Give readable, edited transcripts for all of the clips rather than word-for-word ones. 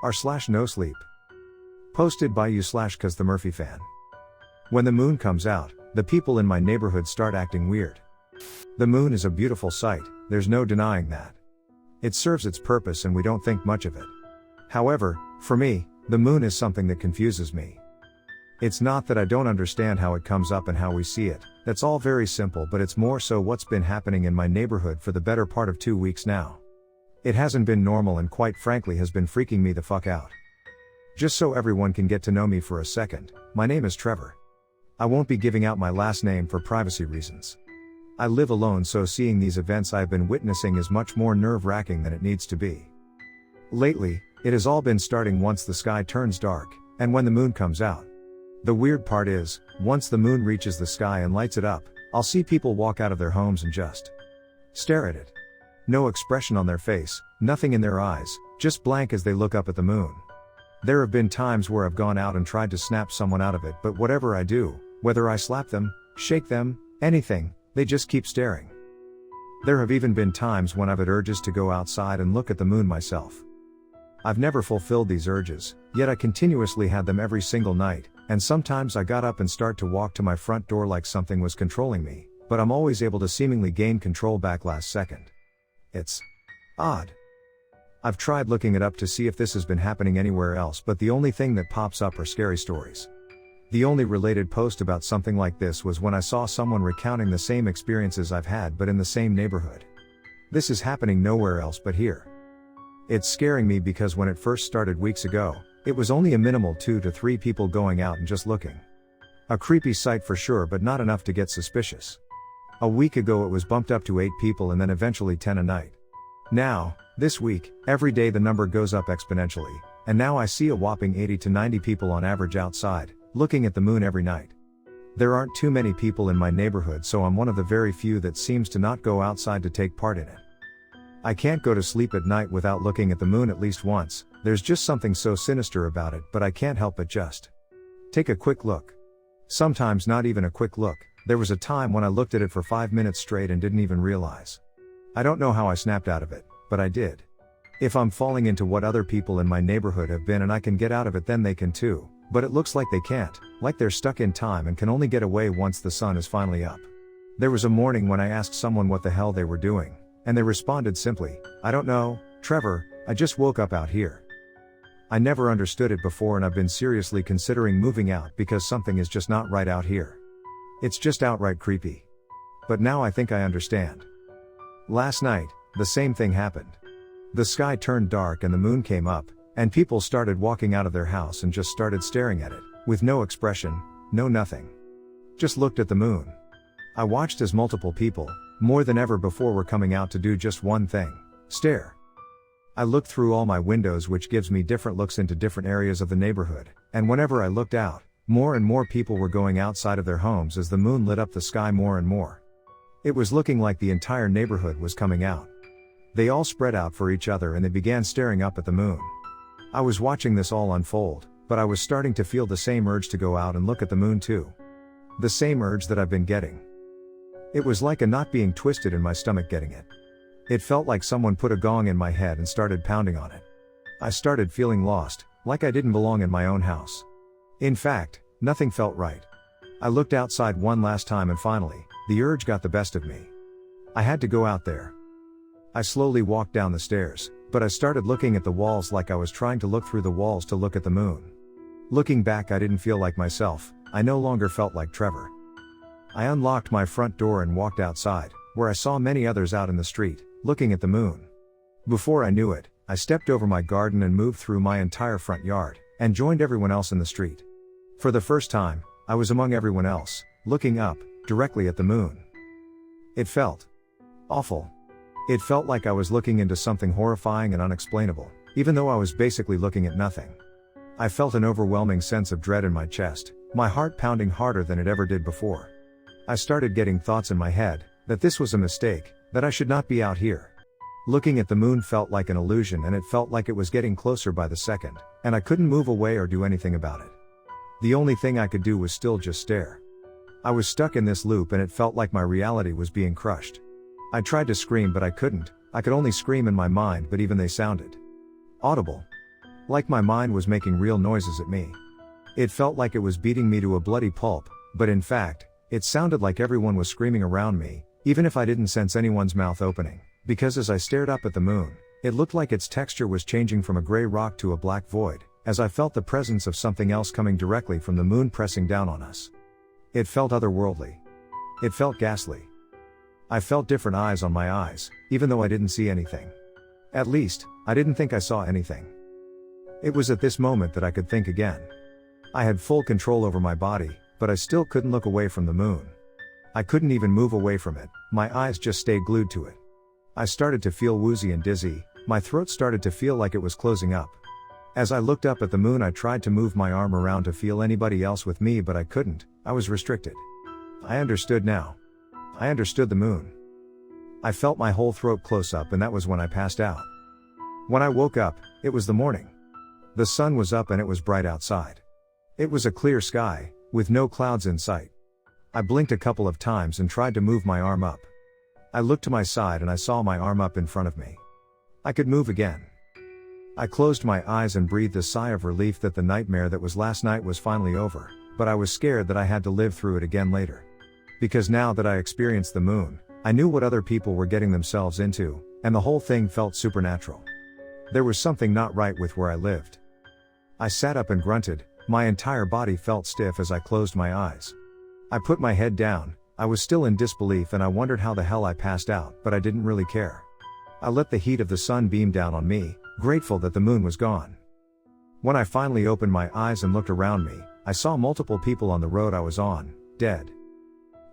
r/NoSleep. Posted by you/kazthemurphyfan. When the moon comes out, the people in my neighborhood start acting weird. The moon is a beautiful sight, there's no denying that. It serves its purpose and we don't think much of it. However, for me, the moon is something that confuses me. It's not that I don't understand how it comes up and how we see it, that's all very simple, but it's more so what's been happening in my neighborhood for the better part of 2 weeks now. It hasn't been normal and quite frankly has been freaking me the fuck out. Just so everyone can get to know me for a second, my name is Trevor. I won't be giving out my last name for privacy reasons. I live alone, so seeing these events I've been witnessing is much more nerve-wracking than it needs to be. Lately, it has all been starting once the sky turns dark, and when the moon comes out. The weird part is, once the moon reaches the sky and lights it up, I'll see people walk out of their homes and just stare at it. No expression on their face, nothing in their eyes, just blank as they look up at the moon. There have been times where I've gone out and tried to snap someone out of it, but whatever I do, whether I slap them, shake them, anything, they just keep staring. There have even been times when I've had urges to go outside and look at the moon myself. I've never fulfilled these urges, yet I continuously had them every single night, and sometimes I got up and start to walk to my front door like something was controlling me, but I'm always able to seemingly gain control back last second. It's odd. I've tried looking it up to see if this has been happening anywhere else, but the only thing that pops up are scary stories. The only related post about something like this was when I saw someone recounting the same experiences I've had but in the same neighborhood. This is happening nowhere else but here. It's scaring me because when it first started weeks ago, it was only a minimal 2 to 3 people going out and just looking. A creepy sight for sure, but not enough to get suspicious. A week ago it was bumped up to 8 people and then eventually 10 a night. Now, this week, every day the number goes up exponentially, and now I see a whopping 80 to 90 people on average outside, looking at the moon every night. There aren't too many people in my neighborhood, so I'm one of the very few that seems to not go outside to take part in it. I can't go to sleep at night without looking at the moon at least once, there's just something so sinister about it, but I can't help but just take a quick look. Sometimes not even a quick look, there was a time when I looked at it for 5 minutes straight and didn't even realize. I don't know how I snapped out of it, but I did. If I'm falling into what other people in my neighborhood have been and I can get out of it, then they can too, but it looks like they can't, like they're stuck in time and can only get away once the sun is finally up. There was a morning when I asked someone what the hell they were doing, and they responded simply, "I don't know, Trevor, I just woke up out here." I never understood it before and I've been seriously considering moving out because something is just not right out here. It's just outright creepy. But now I think I understand. Last night, the same thing happened. The sky turned dark and the moon came up, and people started walking out of their house and just started staring at it, with no expression, no nothing. Just looked at the moon. I watched as multiple people, more than ever before, were coming out to do just one thing: stare. I looked through all my windows, which gives me different looks into different areas of the neighborhood, and whenever I looked out, more and more people were going outside of their homes as the moon lit up the sky more and more. It was looking like the entire neighborhood was coming out. They all spread out for each other and they began staring up at the moon. I was watching this all unfold, but I was starting to feel the same urge to go out and look at the moon too. The same urge that I've been getting. It was like a knot being twisted in my stomach getting it. It felt like someone put a gong in my head and started pounding on it. I started feeling lost, like I didn't belong in my own house. In fact, nothing felt right. I looked outside one last time and finally, the urge got the best of me. I had to go out there. I slowly walked down the stairs, but I started looking at the walls like I was trying to look through the walls to look at the moon. Looking back, I didn't feel like myself, I no longer felt like Trevor. I unlocked my front door and walked outside, where I saw many others out in the street, looking at the moon. Before I knew it, I stepped over my garden and moved through my entire front yard, and joined everyone else in the street. For the first time, I was among everyone else, looking up, directly at the moon. It felt awful. It felt like I was looking into something horrifying and unexplainable, even though I was basically looking at nothing. I felt an overwhelming sense of dread in my chest, my heart pounding harder than it ever did before. I started getting thoughts in my head, that this was a mistake, that I should not be out here. Looking at the moon felt like an illusion, and it felt like it was getting closer by the second, and I couldn't move away or do anything about it. The only thing I could do was still just stare. I was stuck in this loop and it felt like my reality was being crushed. I tried to scream but I couldn't, I could only scream in my mind, but even they sounded audible. Like my mind was making real noises at me. It felt like it was beating me to a bloody pulp, but in fact, it sounded like everyone was screaming around me, even if I didn't sense anyone's mouth opening, because as I stared up at the moon, it looked like its texture was changing from a gray rock to a black void, as I felt the presence of something else coming directly from the moon pressing down on us. It felt otherworldly. It felt ghastly. I felt different eyes on my eyes, even though I didn't see anything. At least, I didn't think I saw anything. It was at this moment that I could think again. I had full control over my body, but I still couldn't look away from the moon. I couldn't even move away from it, my eyes just stayed glued to it. I started to feel woozy and dizzy, my throat started to feel like it was closing up. As I looked up at the moon, I tried to move my arm around to feel anybody else with me, but I couldn't, I was restricted. I understood now. I understood the moon. I felt my whole throat close up, and that was when I passed out. When I woke up, it was the morning. The sun was up and it was bright outside. It was a clear sky, with no clouds in sight. I blinked a couple of times and tried to move my arm up. I looked to my side and I saw my arm up in front of me. I could move again. I closed my eyes and breathed a sigh of relief that the nightmare that was last night was finally over, but I was scared that I had to live through it again later. Because now that I experienced the moon, I knew what other people were getting themselves into, and the whole thing felt supernatural. There was something not right with where I lived. I sat up and grunted, my entire body felt stiff as I closed my eyes. I put my head down, I was still in disbelief and I wondered how the hell I passed out, but I didn't really care. I let the heat of the sun beam down on me, grateful that the moon was gone. When I finally opened my eyes and looked around me, I saw multiple people on the road I was on, dead.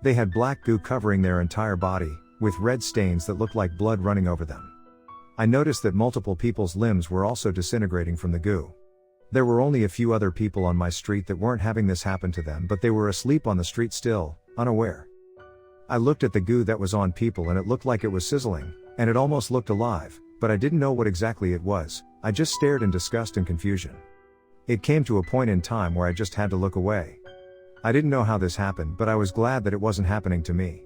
They had black goo covering their entire body, with red stains that looked like blood running over them. I noticed that multiple people's limbs were also disintegrating from the goo. There were only a few other people on my street that weren't having this happen to them, but they were asleep on the street still, unaware. I looked at the goo that was on people and it looked like it was sizzling, and it almost looked alive, but I didn't know what exactly it was. I just stared in disgust and confusion. It came to a point in time where I just had to look away. I didn't know how this happened, but I was glad that it wasn't happening to me.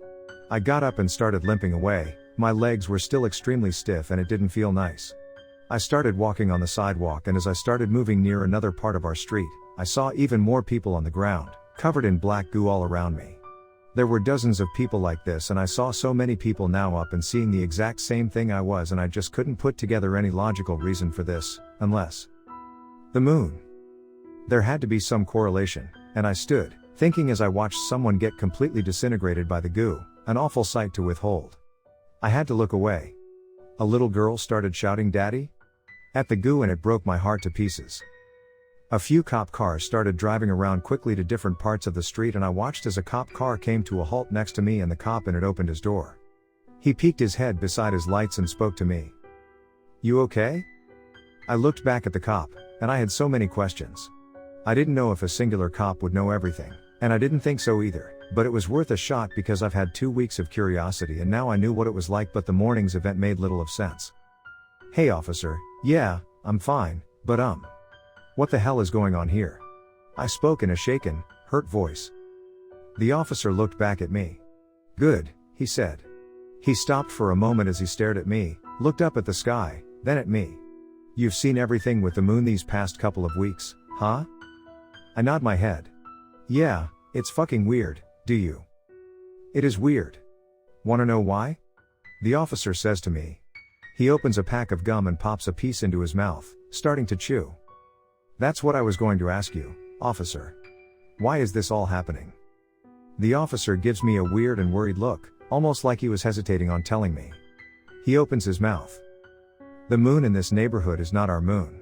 I got up and started limping away, my legs were still extremely stiff and it didn't feel nice. I started walking on the sidewalk, and as I started moving near another part of our street, I saw even more people on the ground, covered in black goo all around me. There were dozens of people like this, and I saw so many people now up and seeing the exact same thing I was, and I just couldn't put together any logical reason for this, unless the moon. There had to be some correlation, and I stood, thinking as I watched someone get completely disintegrated by the goo, an awful sight to withhold. I had to look away. A little girl started shouting "Daddy?" at the goo, and it broke my heart to pieces. A few cop cars started driving around quickly to different parts of the street, and I watched as a cop car came to a halt next to me, and the cop in it opened his door. He peeked his head beside his lights and spoke to me. "You okay?" I looked back at the cop, and I had so many questions. I didn't know if a singular cop would know everything, and I didn't think so either, but it was worth a shot because I've had 2 weeks of curiosity and now I knew what it was like, but the morning's event made little of sense. "Hey officer, yeah, I'm fine, but what the hell is going on here?" I spoke in a shaken, hurt voice. The officer looked back at me. "Good," he said. He stopped for a moment as he stared at me, looked up at the sky, then at me. "You've seen everything with the moon these past couple of weeks, huh?" I nod my head. "Yeah, it's fucking weird, do you?" "It is weird. Wanna know why?" The officer says to me. He opens a pack of gum and pops a piece into his mouth, starting to chew. "That's what I was going to ask you, officer. Why is this all happening?" The officer gives me a weird and worried look, almost like he was hesitating on telling me. He opens his mouth. "The moon in this neighborhood is not our moon."